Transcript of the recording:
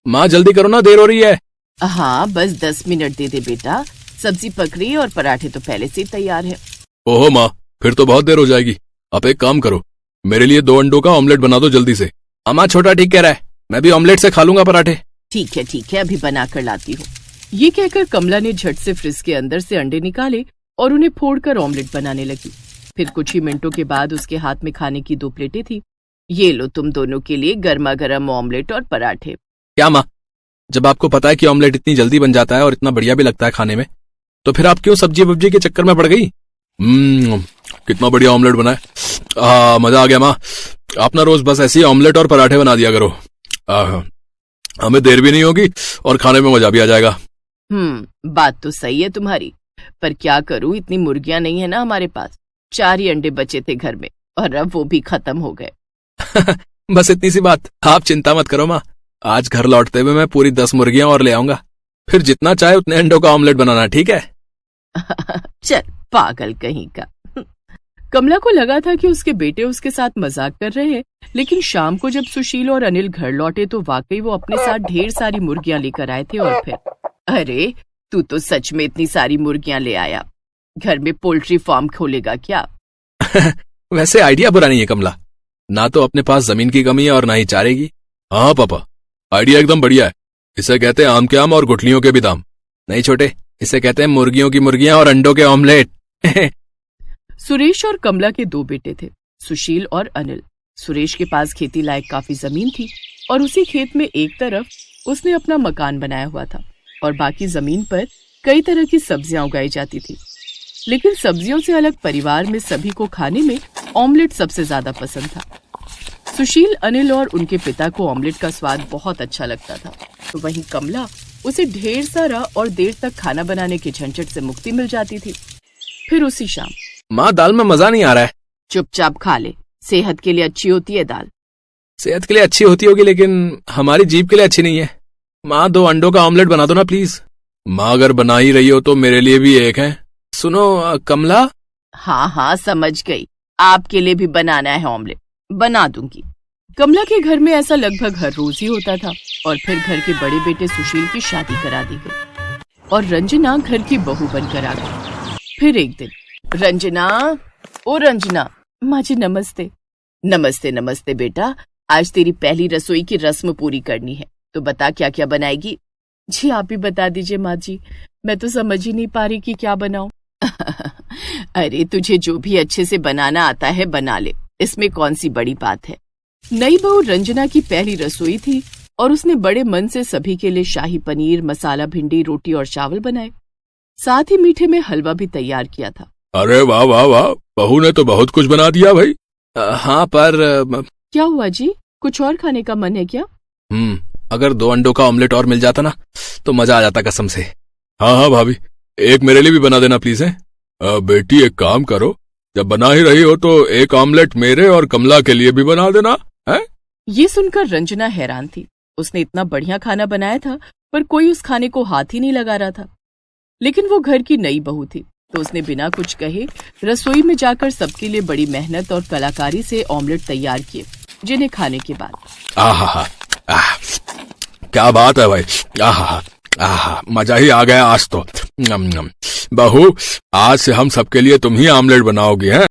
माँ जल्दी करो ना, देर हो रही है। हाँ बस 10 मिनट दे दे बेटा, सब्जी पक रही है और पराठे तो पहले से ही तैयार है। ओहो माँ, फिर तो बहुत देर हो जाएगी। आप एक काम करो, मेरे लिए 2 अंडों का ऑमलेट बना दो जल्दी से। माँ छोटा ठीक कह रहा है, मैं भी ऑमलेट से खा लूंगा पराठे। ठीक है, अभी बना कर लाती हूँ। ये कहकर कमला ने झट से फ्रिज के अंदर से अंडे निकाले और उन्हें फोड़कर ऑमलेट बनाने लगी। फिर कुछ ही मिनटों के बाद उसके हाथ में खाने की 2 प्लेटें थी। ये लो तुम दोनों के लिए गर्मा गर्म ऑमलेट और पराठे। क्या माँ, जब आपको पता है कि ऑमलेट इतनी जल्दी बन जाता है और इतना बढ़िया भी लगता है खाने में, तो फिर आप क्यों सब्जी वब्जी के चक्कर में पड़ गई? कितना बढ़िया ऑमलेट बना है। मजा आ गया माँ। आप ना रोज बस ऐसे ही ऑमलेट और पराठे बना दिया करो। हमें देर भी नहीं होगी और खाने में मजा भी आ जाएगा। बात तो सही है तुम्हारी, पर क्या करूं, इतनी मुर्गियां नहीं है ना हमारे पास। 4 ही अंडे बचे थे घर में और अब वो भी खत्म हो गए। बस इतनी सी बात, आप चिंता मत करो माँ। आज घर लौटते हुए मैं पूरी 10 मुर्गियां और ले आऊंगा, फिर जितना चाहे उतने अंडों का ऑमलेट बनाना, ठीक है? चल पागल कहीं का। कमला को लगा था कि उसके बेटे उसके साथ मजाक कर रहे हैं, लेकिन शाम को जब सुशील और अनिल घर लौटे तो वाकई वो अपने साथ ढेर सारी मुर्गियां लेकर आए थे। और फिर अरे तू तो सच में इतनी सारी मुर्गियां ले आया, घर में पोल्ट्री फार्म खोलेगा क्या? वैसे आइडिया बुरा नहीं है कमला, ना तो अपने पास जमीन की कमी है और ना ही चारे की। हाँ पापा, आइडिया एकदम बढ़िया है। इसे कहते हैं आम के आम और गुठलियों के भी दाम। नहीं छोटे, इसे कहते हैं मुर्गियों की मुर्गियां और अंडों के ऑमलेट। सुरेश और कमला के 2 बेटे थे, सुशील और अनिल। सुरेश के पास खेती लायक काफी जमीन थी और उसी खेत में एक तरफ उसने अपना मकान बनाया हुआ था और बाकी जमीन पर कई तरह की सब्जियां उगाई जाती थी। लेकिन सब्जियों से अलग परिवार में सभी को खाने में ऑमलेट सबसे ज्यादा पसंद था। सुशील, अनिल और उनके पिता को ऑमलेट का स्वाद बहुत अच्छा लगता था, तो वहीं कमला, उसे ढेर सारा और देर तक खाना बनाने के झंझट से मुक्ति मिल जाती थी। फिर उसी शाम, माँ दाल में मजा नहीं आ रहा है। चुपचाप खा ले, सेहत के लिए अच्छी होती है दाल। सेहत के लिए अच्छी होती होगी, लेकिन हमारी जीभ के लिए अच्छी नहीं है। माँ 2 अंडों का ऑमलेट बना दो ना प्लीज। माँ अगर बना ही रही हो तो मेरे लिए भी एक है। सुनो कमला। हाँ समझ गई, आपके लिए भी बनाना है ऑमलेट, बना दूंगी। कमला के घर में ऐसा लगभग हर रोज ही होता था। और फिर घर के बड़े बेटे सुशील की शादी करा दी गई और रंजना घर की बहू बनकर आ गई। फिर एक दिन, रंजना, ओ रंजना। माँ जी नमस्ते। नमस्ते बेटा, आज तेरी पहली रसोई की रस्म पूरी करनी है, तो बता क्या क्या बनाएगी? जी आप ही बता दीजिए माँ जी, मैं तो समझ ही नहीं पा रही कि क्या बनाऊं। अरे तुझे जो भी अच्छे से बनाना आता है बना ले, इसमें कौन सी बड़ी बात है। नई बहू रंजना की पहली रसोई थी और उसने बड़े मन से सभी के लिए शाही पनीर, मसाला भिंडी, रोटी और चावल बनाए। साथ ही मीठे में हलवा भी तैयार किया था। अरे वाह वाह वाह, बहू ने तो बहुत कुछ बना दिया भाई। हाँ पर क्या हुआ जी, कुछ और खाने का मन है क्या? अगर 2 अंडों का ऑमलेट और मिल जाता ना तो मजा आ जाता कसम से। हाँ भाभी, एक मेरे लिए भी बना देना प्लीज है। बेटी एक काम करो, जब बना ही रही हो तो एक ऑमलेट मेरे और कमला के लिए भी बना देना है। ये सुनकर रंजना हैरान थी। उसने इतना बढ़िया खाना बनाया था पर कोई उस खाने को हाथ ही नहीं लगा रहा था। लेकिन वो घर की नई बहू थी, तो उसने बिना कुछ कहे रसोई में जाकर सबके लिए बड़ी मेहनत और कलाकारी से ऑमलेट तैयार किए, जिन्हें खाने के बाद क्या बात है भाई। मजा ही आ गया आज तो। बहू, आज से हम सबके लिए तुम ही ऑमलेट बनाओगी हैं?